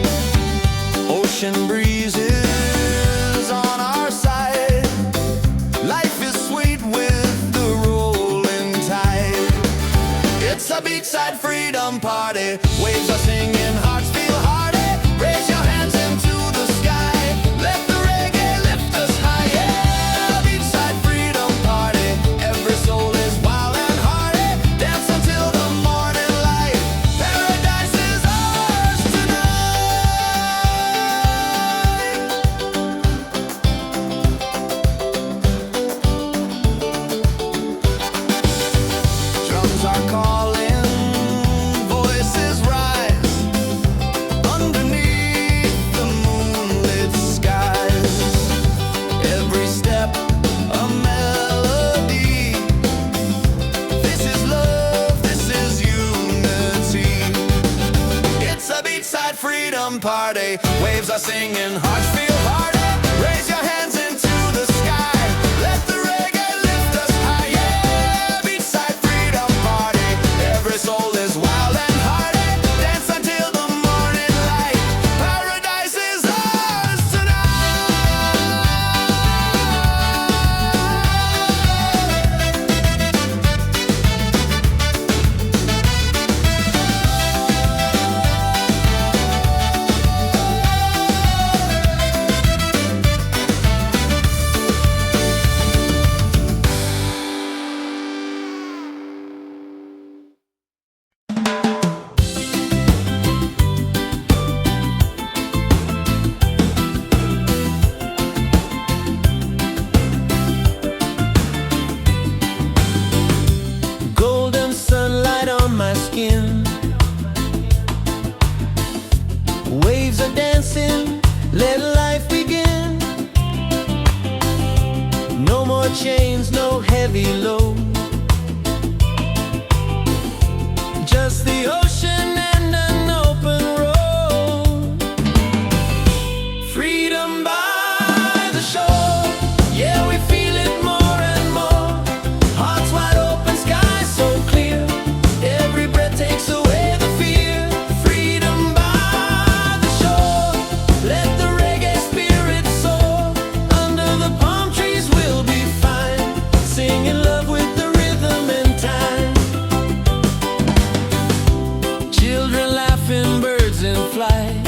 Ocean breezes on our side. Life is sweet with the rolling tide. It's a beachside freedom party, waves are singing, hearts feel hearty. Raise your hands into the sky, let the reggae lift us high. Yeah, beachside freedom party. Beachside freedom party. Waves are singing, hearts feel party. Raise your hands into the sky. Let the reggae lift us high. Yeah, beachside freedom party. Every soul is wild and hearty. Dance until the morning light. Paradise is ours Golden sunlight on my skin. Waves are dancing, let life begin. No more chains, no heavy load. Just the ocean and an open road. Freedom by the shore. Yeah, we feel it more and more. Hearts wide open, sky so clear. Every breath takes away the fear. Freedom by the shore. Let the reggae spirit soar. Under the palm trees we'll be fine. Singing love with the rhythm and time. Children laughing, birds in flight.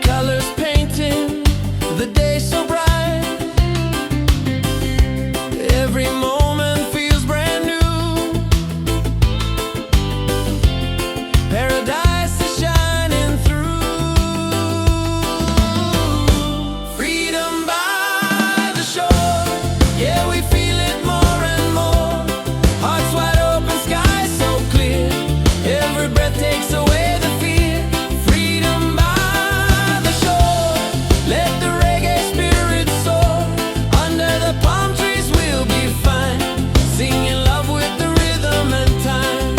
Colors painting the day so bright. Every moment feels brand new. Paradise is shining through. Freedom by the shore. Yeah, we feel it more and more. Hearts wide open, sky so clear. Every breath takes away the fear. Freedom by the shore. Let the reggae spirit soar. Under the palm trees we'll be fine. Singing love with the rhythm and time.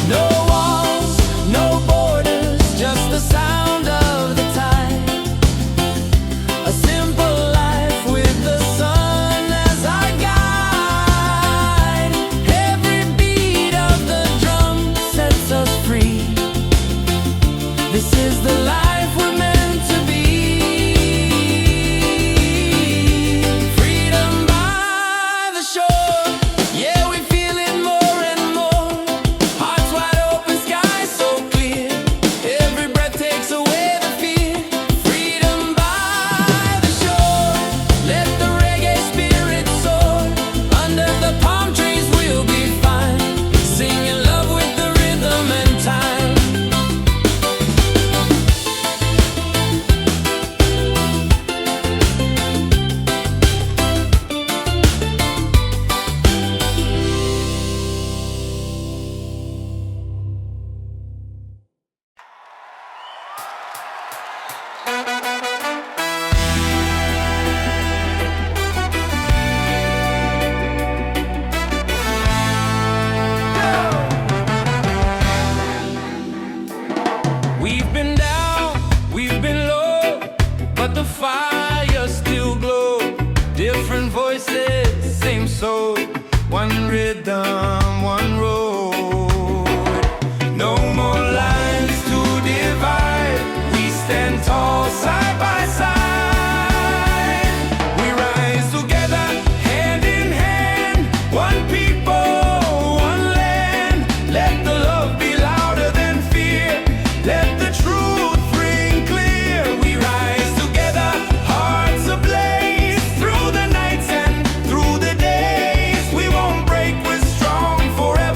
No walls, no borders, just the sound of the tide. A simple life with the sun as our guide. Every beat of the drum sets us free. This is the life we're meant to be. Freedom by the shore. Yeah, we feel it more and more. Hearts wide open, sky so clear. Every breath takes away the fear. Freedom by the shore. Let the reggae spirit soar. Under the palm trees we'll be fine. Singing love with the rhythm and time. We've been down, we've been low, but the fire still glows. Different voices, same soul. One rhythm, one road. No more lines to divide. We stand tall side by side. We rise together, hand in hand. One people, one land. Let the love be louder than fear. Let the truth ring clear. We rise together, hearts ablaze. Through the nights and through the days, we won't break, we're strong forever.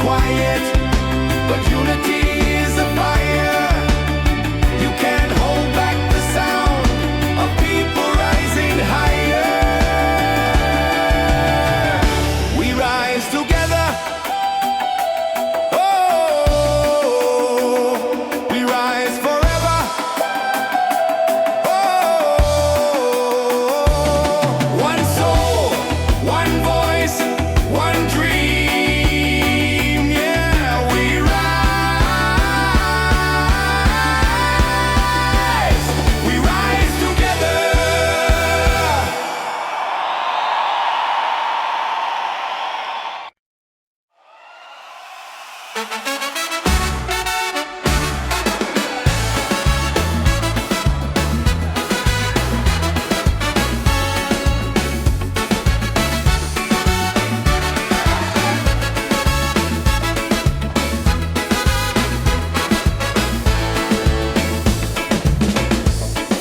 quiet, but unity is a fire. You can't hold back the sound of people rising higher. We rise together. Oh, we rise forever. Oh, one soul, one voice, one dream. Yeah, we rise. We rise together.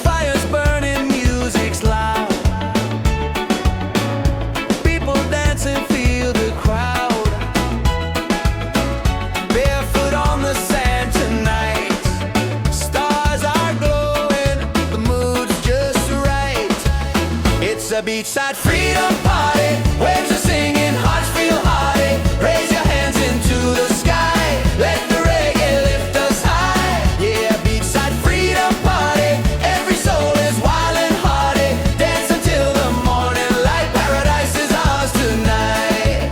Fire's burning, music's loud. People dancing, feel the crowd. Barefoot on the sand tonight. Stars are glowing, the mood's just right. It's a beachside freedom party. Waves are singing, hearts feel hearty. Raise your hands into the sky. Let the reggae lift us high. Yeah, beachside freedom party. Every soul is wild and hearty. Dance until the morning light. Paradise is ours tonight.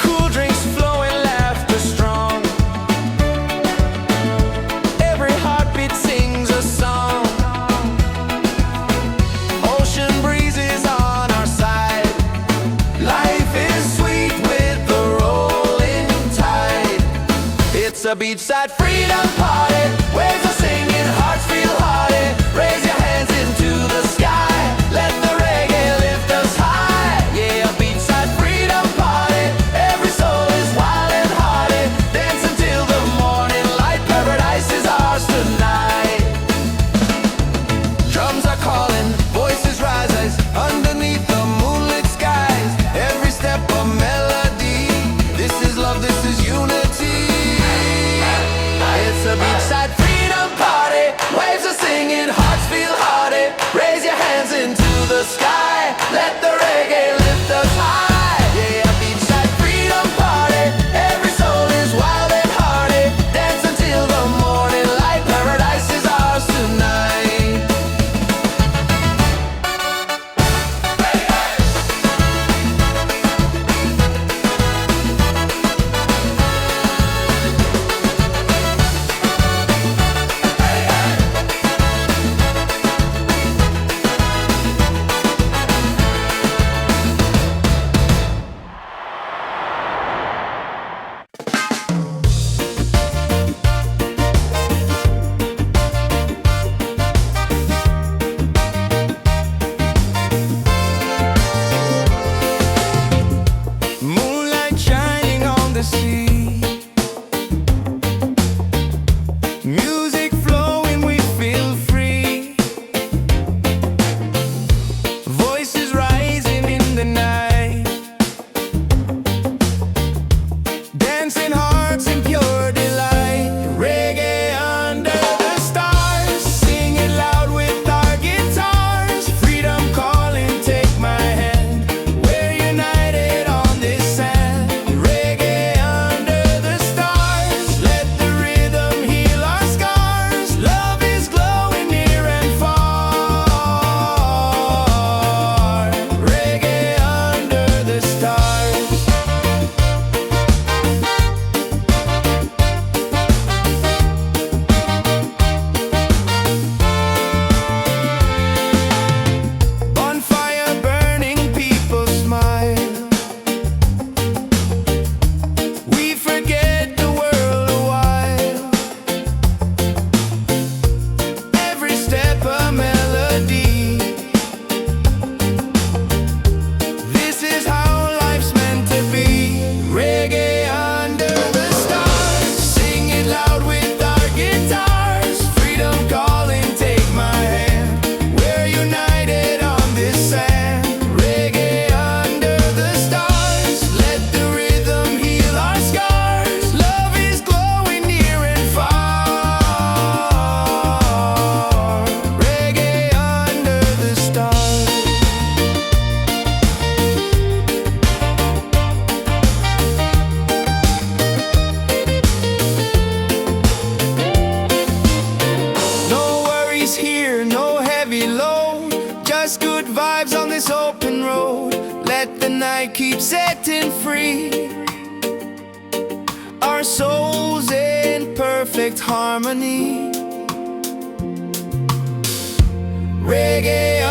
Cool drinks flowing, laughter strong. Every heartbeat sings a song. Ocean breezes on our side. Life is sweet with the rolling tide. It's a beachside freedom party. Waves are singing, hearts feel hearty. Raise your hands into the sky. Let the reggae lift us high. Yeah, a beachside freedom party. Every soul is wild and hearty. Dance until the morning light. Paradise is ours tonight. Drums are calling, voices rise underneath the moonlit skies. Every step a melody. This is love, this is unity. It's a beachside freedom party. Waves are singing, hearts feel hearty. Raise your hands into the sky. Let the reggae lift us high. Yeah, a beachside freedom party. Every soul is wild and hearty. Dance until the morning light. Paradise is ours tonight. Moonlight shining on the sea. Music flowing, we feel free. Voices rising in the night. Dancing hearts in pure delight. Reggae under the stars. Sing it loud with our guitars. Freedom calling, take my hand. We're united on this sand. Reggae under good vibes on this open road. Let the night keep setting free. Our souls in perfect harmony. Reggae